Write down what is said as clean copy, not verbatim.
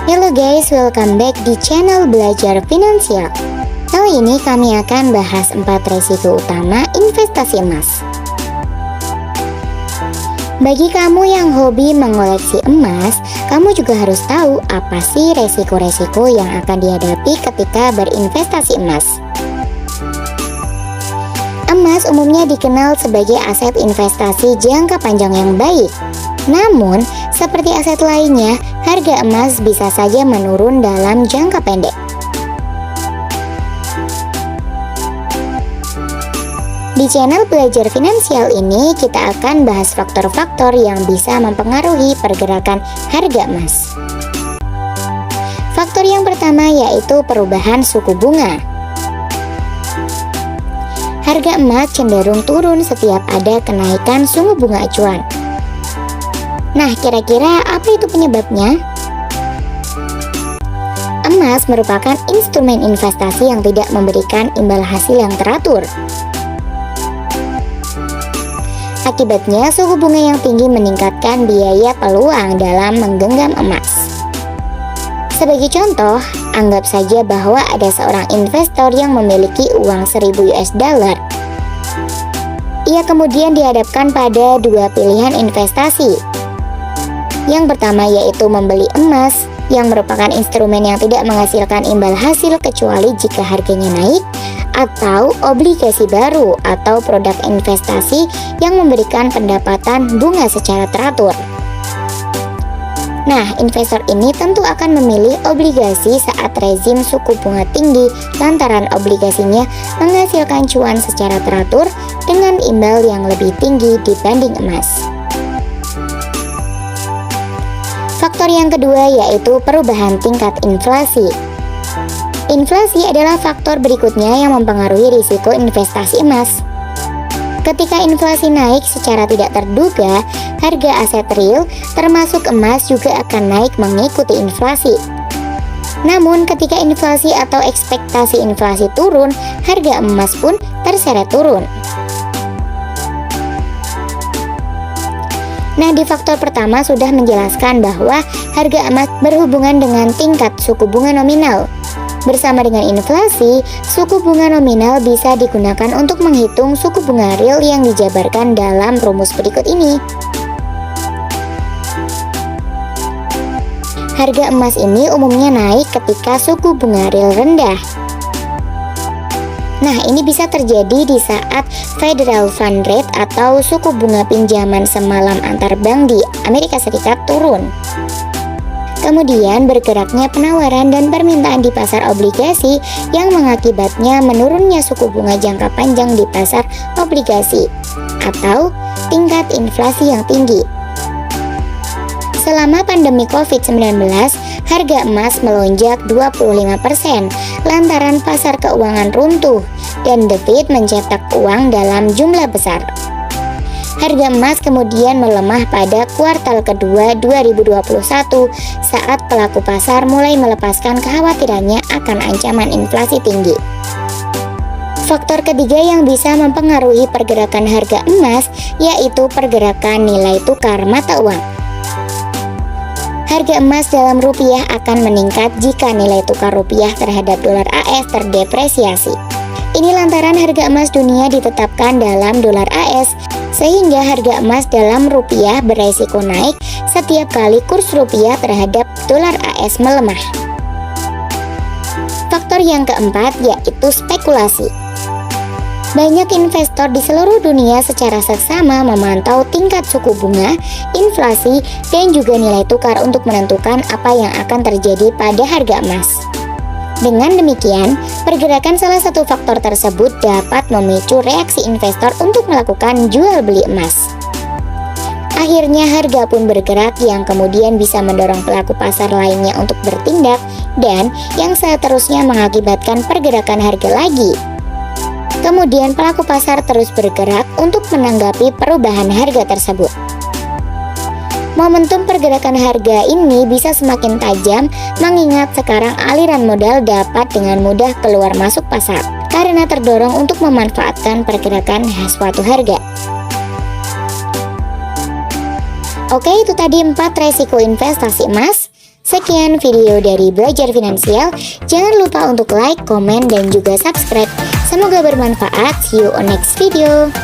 Halo guys, welcome back di channel Belajar Finansial. Kali ini kami akan bahas 4 resiko utama investasi emas. Bagi kamu yang hobi mengoleksi emas, kamu juga harus tahu apa sih resiko-resiko yang akan dihadapi ketika berinvestasi emas. Emas umumnya dikenal sebagai aset investasi jangka panjang yang baik. Namun, seperti aset lainnya, harga emas bisa saja menurun dalam jangka pendek. Di channel Belajar Finansial ini, kita akan bahas faktor-faktor yang bisa mempengaruhi pergerakan harga emas. Faktor yang pertama yaitu perubahan suku bunga. Harga emas cenderung turun setiap ada kenaikan suku bunga acuan. Nah, kira-kira apa itu penyebabnya? Emas merupakan instrumen investasi yang tidak memberikan imbal hasil yang teratur. Akibatnya, suku bunga yang tinggi meningkatkan biaya peluang dalam menggenggam emas. Sebagai contoh, anggap saja bahwa ada seorang investor yang memiliki uang 1000 US dollar. Ia kemudian dihadapkan pada dua pilihan investasi. Yang pertama yaitu membeli emas, yang merupakan instrumen yang tidak menghasilkan imbal hasil kecuali jika harganya naik, atau obligasi baru atau produk investasi yang memberikan pendapatan bunga secara teratur. Nah, investor ini tentu akan memilih obligasi saat rezim suku bunga tinggi lantaran obligasinya menghasilkan cuan secara teratur dengan imbal yang lebih tinggi dibanding emas. Faktor yang kedua yaitu perubahan tingkat inflasi. Inflasi adalah faktor berikutnya yang mempengaruhi risiko investasi emas. Ketika inflasi naik secara tidak terduga, harga aset real termasuk emas juga akan naik mengikuti inflasi. Namun ketika inflasi atau ekspektasi inflasi turun, harga emas pun terseret turun. Nah, di faktor pertama sudah menjelaskan bahwa harga emas berhubungan dengan tingkat suku bunga nominal. Bersama dengan inflasi, suku bunga nominal bisa digunakan untuk menghitung suku bunga real yang dijabarkan dalam rumus berikut ini. Harga emas ini umumnya naik ketika suku bunga real rendah. Nah, ini bisa terjadi di saat Federal Fund Rate atau suku bunga pinjaman semalam antar bank di Amerika Serikat turun. Kemudian bergeraknya penawaran dan permintaan di pasar obligasi yang mengakibatnya menurunnya suku bunga jangka panjang di pasar obligasi atau tingkat inflasi yang tinggi. Selama pandemi COVID-19, harga emas melonjak 25% lantaran pasar keuangan runtuh dan The Fed mencetak uang dalam jumlah besar. Harga emas kemudian melemah pada kuartal kedua 2021 saat pelaku pasar mulai melepaskan kekhawatirannya akan ancaman inflasi tinggi. Faktor ketiga yang bisa mempengaruhi pergerakan harga emas yaitu pergerakan nilai tukar mata uang. Harga emas dalam rupiah akan meningkat jika nilai tukar rupiah terhadap dolar AS terdepresiasi. Ini lantaran harga emas dunia ditetapkan dalam dolar AS, sehingga harga emas dalam rupiah beresiko naik setiap kali kurs rupiah terhadap dolar AS melemah. Faktor yang keempat yaitu spekulasi. Banyak investor di seluruh dunia secara seksama memantau tingkat suku bunga, inflasi, dan juga nilai tukar untuk menentukan apa yang akan terjadi pada harga emas. Dengan demikian, pergerakan salah satu faktor tersebut dapat memicu reaksi investor untuk melakukan jual beli emas. Akhirnya harga pun bergerak yang kemudian bisa mendorong pelaku pasar lainnya untuk bertindak dan yang seterusnya mengakibatkan pergerakan harga lagi. Kemudian pelaku pasar terus bergerak untuk menanggapi perubahan harga tersebut. Momentum pergerakan harga ini bisa semakin tajam mengingat sekarang aliran modal dapat dengan mudah keluar masuk pasar karena terdorong untuk memanfaatkan pergerakan suatu harga. Oke, itu tadi 4 resiko investasi emas. Sekian video dari Belajar Finansial. Jangan lupa untuk like, komen, dan juga subscribe. Semoga bermanfaat. See you on next video.